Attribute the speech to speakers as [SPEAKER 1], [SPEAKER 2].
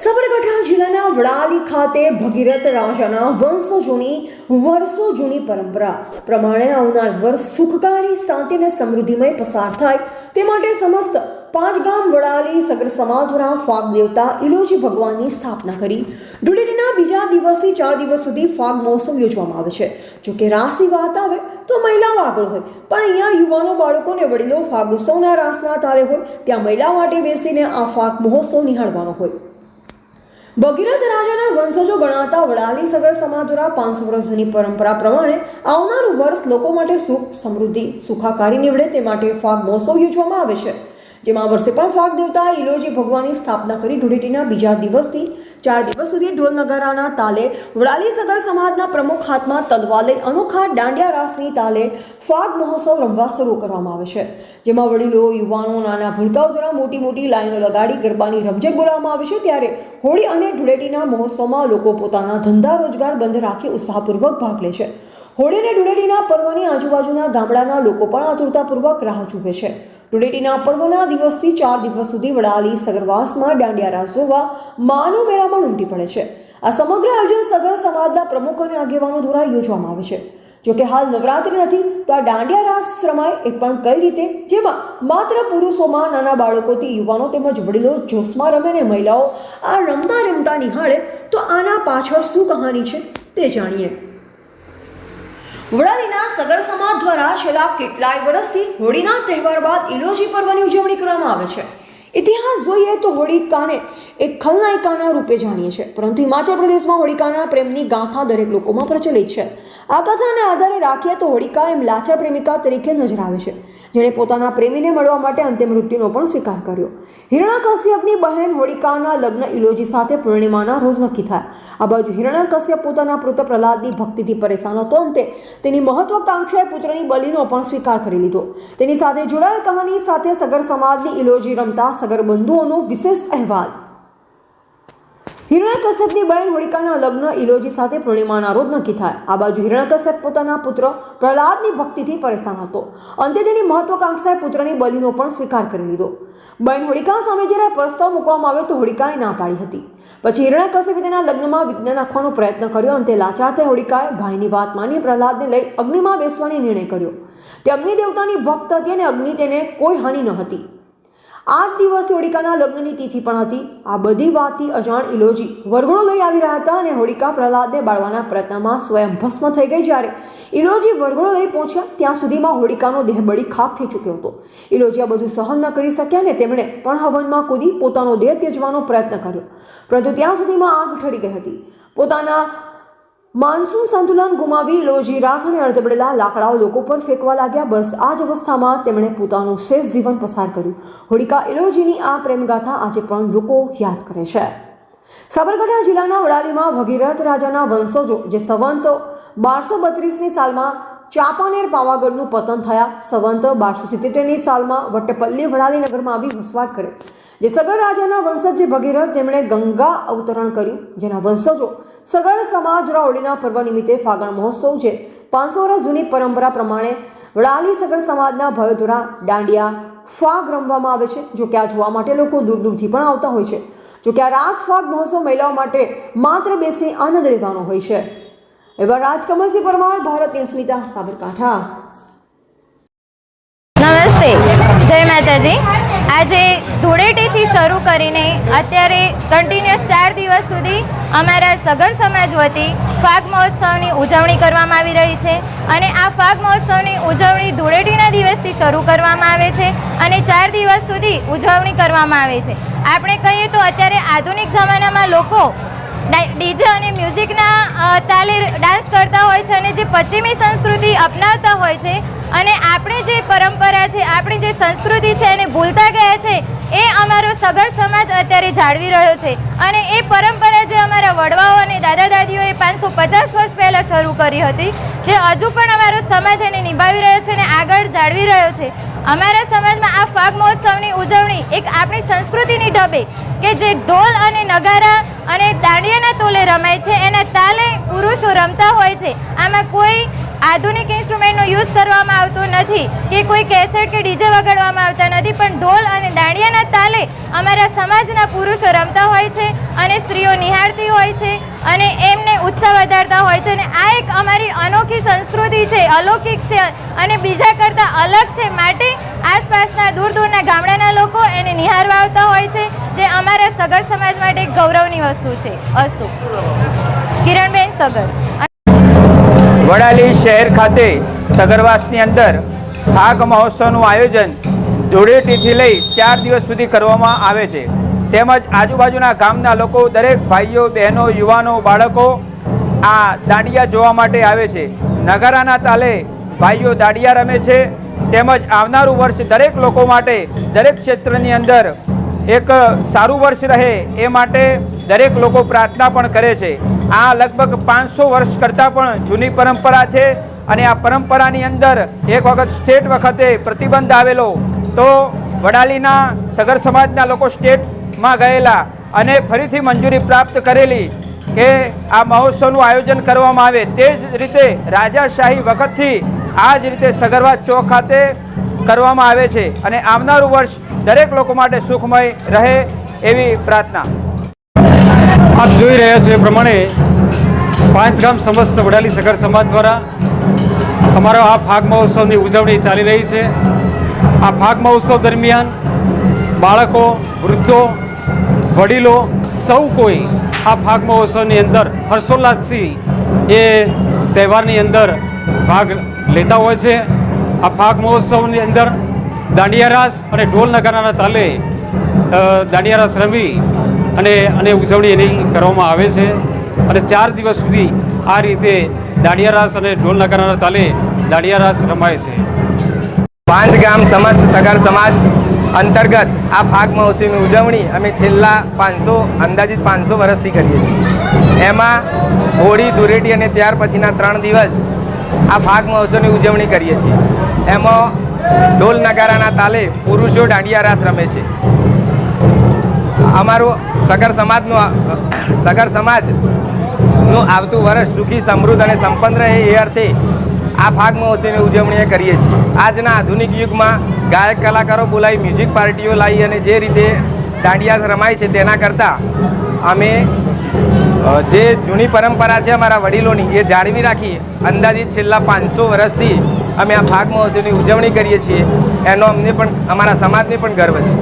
[SPEAKER 1] સાબરકાંઠા જિલ્લાના વડાલી ખાતે ભગીરથ રાજાના વંશજોની વર્ષો જૂની પરંપરા પ્રમાણે આવનાર વર્ષ સુખકારી શાંતિ અને સમૃદ્ધિમય પસાર થાય તે માટે સમસ્ત પાંચ ગામ વડાલી સગર સમાજ દ્વારા ફાગ દેવતા ઇલોજી ભગવાનની સ્થાપના કરી ધૂળેટીના બીજા દિવસથી 4 દિવસ સુધી ફાગ મહોત્સવ યોજવામાં આવે છે। જો કે રાસની વાત આવે તો મહિલાઓ આગળ હોય, પણ અહીંયા યુવાનો, બાળકો અને વડીલો ફાગ ઉત્સવના રાસના તાલે હોય ત્યાં મહિલા માટે બેસીને આ ફાગ મહોત્સવ નિહાળવાનો હોય। ભગીરથ રાજાના વંશજો ગણાતા વડાલી સગર સમાજ દ્વારા 500 વર્ષ જૂની પરંપરા પ્રમાણે આવનારું વર્ષ લોકો માટે સુખ, સમૃદ્ધિ, સુખાકારી નીવડે તે માટે ફાગ મહોત્સવ યોજવામાં આવે છે, જેમાં વર્ષે પણ ફાગ દેવતા ઇલોજી ભગવાનની સ્થાપના કરી ધૂળેટીના બીજા દિવસથી 4 દિવસ સુધી ઢોલ નગારાના તાલે વડાલી સગર સમાજના પ્રમુખ હાથમાં તલવાર લઈ અનોખા દાંડિયા રાસની તાલે ફાગ મહોત્સવ રમવા શરૂ કરવામાં આવે છે, જેમાં વડીલો, યુવાનો, નાના ભૂલકાઓ દ્વારા મોટી મોટી લાઈનો લગાડી ગરબાની રમઝટ બોલાવવામાં આવે છે। ત્યારે હોળી અને ધૂળેટીના મહોત્સવમાં લોકો પોતાના ધંધા રોજગાર બંધ રાખી ઉત્સાહપૂર્વક ભાગ લે છે। હોળી અને ધૂળેટીના પર્વની આજુબાજુના ગામડાના લોકો પણ આતુરતાપૂર્વક રાહ જુએ છે। ધૂળેટીના પર્વના દિવસથી 4 દિવસ સુધી વડાલી સગરવાસમાં દાંડિયા રાસ જોવા માનો મેળામણ ઉમટી પડે છે। આ સમગ્ર આયોજન સગર સમાજના પ્રમુખ અને આગેવાનો દ્વારા યોજવામાં આવે છે। જોકે હાલ નવરાત્રી નથી તો આ દાંડિયા રાસ રમાય એ પણ કઈ રીતે, જેમાં માત્ર પુરુષોમાં નાના બાળકોથી યુવાનો તેમજ વડીલો જોશમાં રમે અને મહિલાઓ આ રમતા નિહાળે તો આના પાછળ શું કહાની છે તે જાણીએ। વડાલીના સગર સમાજ દ્વારા છેલ્લા કેટલાય વર્ષથી હોળીના તહેવાર બાદ ઇલોજી પર્વની ઉજવણી કરવામાં આવે છે। ઇતિહાસ જોઈએ તો હોળિકાને એક ખલનાયિકાના રૂપે જાણીએ છીએ, પરંતુ હિમાચલ પ્રદેશમાં હોળિકાના પ્રેમની ગાથા દરેક લોકોમાં પ્રચલિત છે। આ કથાને આધારે રાખીએ તો હોળિકા એમ લાચાર પ્રેમિકા તરીકે નજર આવે છે, જેણે પોતાના પ્રેમીને મળવા માટે અંતે મૃત્યુનો પણ સ્વીકાર કર્યો। હિરણ્યકશ્યપની બહેન હોળિકાના લગ્ન ઇલોજી સાથે પૂર્ણિમાના રોજ નક્કી થયા। આ બાજુ હિરણ્યકશ્યપ પોતાના પુત્ર પ્રહલાદની ભક્તિથી પરેશાન હતો, અંતે તેની મહત્વાકાંક્ષાએ પુત્રની બલિનો પણ સ્વીકાર કરી લીધો। તેની સાથે જોડાયેલ કહાની સાથે સગર સમાજની ઇલોજી રમતા સગર બંધુઓનો વિશેષ અહેવાલ। હિરણ્યકશ્યપની બહેન હોળિકાના લગ્ન ઇલોજી સાથે પૂર્ણિમાના રોજ નક્કી થાય। આ બાજુ હિરણ્યકશ્યપ પોતાના પુત્ર પ્રહલાદની ભક્તિથી પરેશાન હતો, અંતે તેની મહત્વાકાંક્ષાએ પુત્રની બલિનો પણ સ્વીકાર કરી લીધો। બહેન હોળિકા સામે જ્યારે પ્રસ્તાવ મૂકવામાં આવ્યો તો હોળિકાએ ના પાડી હતી। પછી હિરણ્યકશ્યપે તેના લગ્નમાં વિઘ્ન નાખવાનો પ્રયત્ન કર્યો, અંતે લાચાર થઈ હોળિકાએ ભાઈની વાત માની પ્રહલાદને લઈ અગ્નિમાં બેસવાનો નિર્ણય કર્યો। તે અગ્નિ દેવતાની ભક્ત હતી અને અગ્નિ તેને કોઈ હાનિ ન હતી। આ જ દિવસે હોળિકાના લગ્નની તિથિ પણ હતી। આ બધી વાતથી અજાણ ઇલોજી વરઘોડો લઈ આવી રહ્યા હતા અને હોળિકા પ્રહલાદને બાળવાના પ્રયત્નમાં સ્વયં ભસ્મ થઈ ગઈ। જ્યારે ઇલોજી વરઘોડો લઈ પહોંચ્યા ત્યાં સુધીમાં હોળિકાનો દેહ બળી ખાખ થઈ ચૂક્યો હતો। ઇલોજી આ બધું સહન ન કરી શક્યા અને તેમણે પણ હવનમાં કૂદી પોતાનો દેહ ત્યજવાનો પ્રયત્ન કર્યો, પરંતુ ત્યાં સુધીમાં આગ ઠરી ગઈ હતી। પોતાના માનસનું સંતુલન ગુમાવી ઇલોજી રાખ અને અડધબડેલા લાકડાઓ લોકો પર ફેંકવા લાગ્યા। બસ આ જ અવસ્થામાં તેમણે પોતાનું શેષ જીવન પસાર કર્યું। હોળિકા ઇલોજીની આ પ્રેમગાથા આજે પણ લોકો યાદ કરે છે। સાબરકાંઠા જિલ્લાના વડાલીમાં ભગીરથ રાજાના વંશજો જે સંવંત 1232ની સાલમાં ચાંપાનેર પાવાગઢનું પતન થયા, સંવંત 1277ની સાલમાં વટ્ટપલ્લી વડાલી નગરમાં આવી વસવાટ કર્યો। જે સગર રાજાના વંશજ જે ભગીરથ, જેમણે ગંગા અવતરણ કર્યું, જેના વંશજો સગર સમાજ દ્વારા હોળીના પર્વ નિમિત્તે ફાગણ મહોત્સવ જે 500 વર્ષ જૂની પરંપરા પ્રમાણે વડાલી સગર સમાજના ભાઈઓ દ્વારા દાંડિયા ફાગ રમવામાં આવે છે। જો કે આ જોવા માટે લોકો દૂર દૂરથી પણ આવતા હોય છે। જો કે આ રાસ ફાગ મહોત્સવ મહિલાઓ માટે માત્ર બેસી આનંદ લેવાનો હોય છે। એવા રાજકમલસિંહ પરમાર, ભારતની અસ્મિતા, સાબરકાંઠા।
[SPEAKER 2] નમસ્તે, જય માતાજી। આજે ધૂળેટીથી શરૂ કરીને અત્યારે કન્ટિન્યુઅસ 4 દિવસ સુધી અમારા સગર સમાજ વતી ફાગ મહોત્સવની ઉજવણી કરવામાં આવી રહી છે અને આ ફાગ મહોત્સવની ઉજવણી ધૂળેટીના દિવસથી શરૂ કરવામાં આવે છે અને 4 દિવસ સુધી ઉજવણી કરવામાં આવે છે। આપણે કહીએ તો અત્યારે આધુનિક જમાનામાં લોકો ડીજે અને મ્યુઝિકના તાલે ડાન્સ કરતા હોય છે અને જે પશ્ચિમી સંસ્કૃતિ અપનાવતા હોય છે અને આપણે જે પરંપરા છે, આપણી જે સંસ્કૃતિ છે એને ભૂલતા ગયા છે। એ અમારો સગર સમાજ અત્યારે જાળવી રહ્યો છે અને એ પરંપરા જે અમારા વડવાઓ અને દાદા દાદીઓએ 550 વર્ષ પહેલાં શરૂ કરી હતી, જે હજુ પણ અમારો સમાજ એને નિભાવી રહ્યો છે અને આગળ જાળવી રહ્યો છે। અમારા સમાજમાં આ ફાગ મહોત્સવની ઉજવણી એક આપણી સંસ્કૃતિની ઢબે કે જે ઢોલ અને નગારા અને દાંડિયાના ડોલે રમાય છે એના તાલે પુરુષો રમતા હોય છે. આમાં કોઈ આધુનિક ઇન્સ્ટ્રુમેન્ટનો યુઝ કરવામાં આવતો નથી કે કોઈ કેસેટ કે ડીજે વગાડવામાં આવતા નથી, પણ ઢોલ અને દાંડિયાના તાલે અમારા સમાજના પુરુષો રમતા હોય છે અને સ્ત્રીઓ નિહાળતી હોય છે અને એમને ઉત્સાહ વધારતા હોય છે. અને આ એક અમારી અનોખી સંસ્કૃતિ છે, અલૌકિક છે અને બીજા કરતાં અલગ છે, માટે આસપાસના દૂર દૂરના ગામડાના લોકો એને નિહાળવા આવતા હોય છે, જે અમારા સગર સમાજ માટે એક ગૌરવની વસ્તુ છે. અસ્તુ. કિરણબેન સગર.
[SPEAKER 3] વડાલી શહેર ખાતે સગરવાસની અંદર ફાગ મહોત્સવનું આયોજન ધૂળેટીથી લઈ 4 દિવસ સુધી કરવામાં આવે છે. તેમજ આજુબાજુના ગામના લોકો, દરેક ભાઈઓ બહેનો, યુવાનો, બાળકો આ દાંડિયા જોવા માટે આવે છે. નગારાના તાલે ભાઈઓ દાંડિયા રમે છે. તેમજ આવનારું વર્ષ દરેક લોકો માટે, દરેક ક્ષેત્રની અંદર એક સારું વર્ષ રહે એ માટે દરેક લોકો પ્રાર્થના પણ કરે છે. આ લગભગ 500 વર્ષ કરતાં પણ જૂની પરંપરા છે અને આ પરંપરાની અંદર એક વખત સ્ટેટ વખતે પ્રતિબંધ આવેલો તો વડાલીના સગર સમાજના લોકો સ્ટેટમાં ગયેલા અને ફરીથી મંજૂરી પ્રાપ્ત કરેલી કે આ મહોત્સવનું આયોજન કરવામાં આવે. તે જ રીતે રાજાશાહી વખતથી આ જ રીતે સગરવા ચોક ખાતે કરવામાં આવે છે અને આવનારું વર્ષ દરેક લોકો માટે સુખમય રહે એવી પ્રાર્થના.
[SPEAKER 4] આપ જોઈ રહ્યા છો એ પ્રમાણે 5 ગામ સમસ્ત વડાલી સગર સમાજ દ્વારા અમારો આ ફાગ મહોત્સવની ઉજવણી ચાલી રહી છે. આ ફાગ મહોત્સવ દરમિયાન બાળકો, વૃદ્ધો, વડીલો સૌ કોઈ આ ફાગ મહોત્સવની અંદર હર્ષોલ્લાસથી એ તહેવારની અંદર ભાગ લેતા હોય છે. આ ફાગ મહોત્સવની અંદર દાંડિયા રાસ અને ઢોલ નગારાના તાલે દાંડિયા રાસ રમી અને ઉજવણી એની કરવામાં આવે છે અને 4 દિવસ સુધી આ રીતે દાંડિયા રાસ અને ઢોલ નગારાના તાલે દાંડિયા રાસ રમાય છે.
[SPEAKER 5] 5 ગામ સમસ્ત સગર સમાજ અંતર્ગત આ ફાગ મહોત્સવની ઉજવણી અમે છેલ્લા અંદાજિત 500 વર્ષથી કરીએ છીએ. એમાં હોળી, ધૂળેટી અને ત્યાર પછીના 3 દિવસ આ ફાગ મહોત્સવની ઉજવણી કરીએ છીએ. એમાં ઢોલ નગારાના તાલે પુરુષો દાંડિયા રાસ રમે છે. અમારું સગર સમાજનું આવતું વર્ષ સુખી, સમૃદ્ધ અને સંપન્ન રહે એ અર્થે આ ફાગ મહોત્સવની ઉજવણી કરીએ છીએ. આજના આધુનિક યુગમાં ગાયક કલાકારો બોલાવી, મ્યુઝિક પાર્ટીઓ લાવી અને જે રીતે દાંડિયા રમાય છે તેના કરતાં અમે જે જૂની પરંપરા છે અમારા વડીલોની એ જાળવી રાખી અંદાજિત છેલ્લા 500 વર્ષથી અમે આ ફાગ મહોત્સવની ઉજવણી કરીએ છીએ. એનો અમને પણ, અમારા સમાજને પણ ગર્વ છે.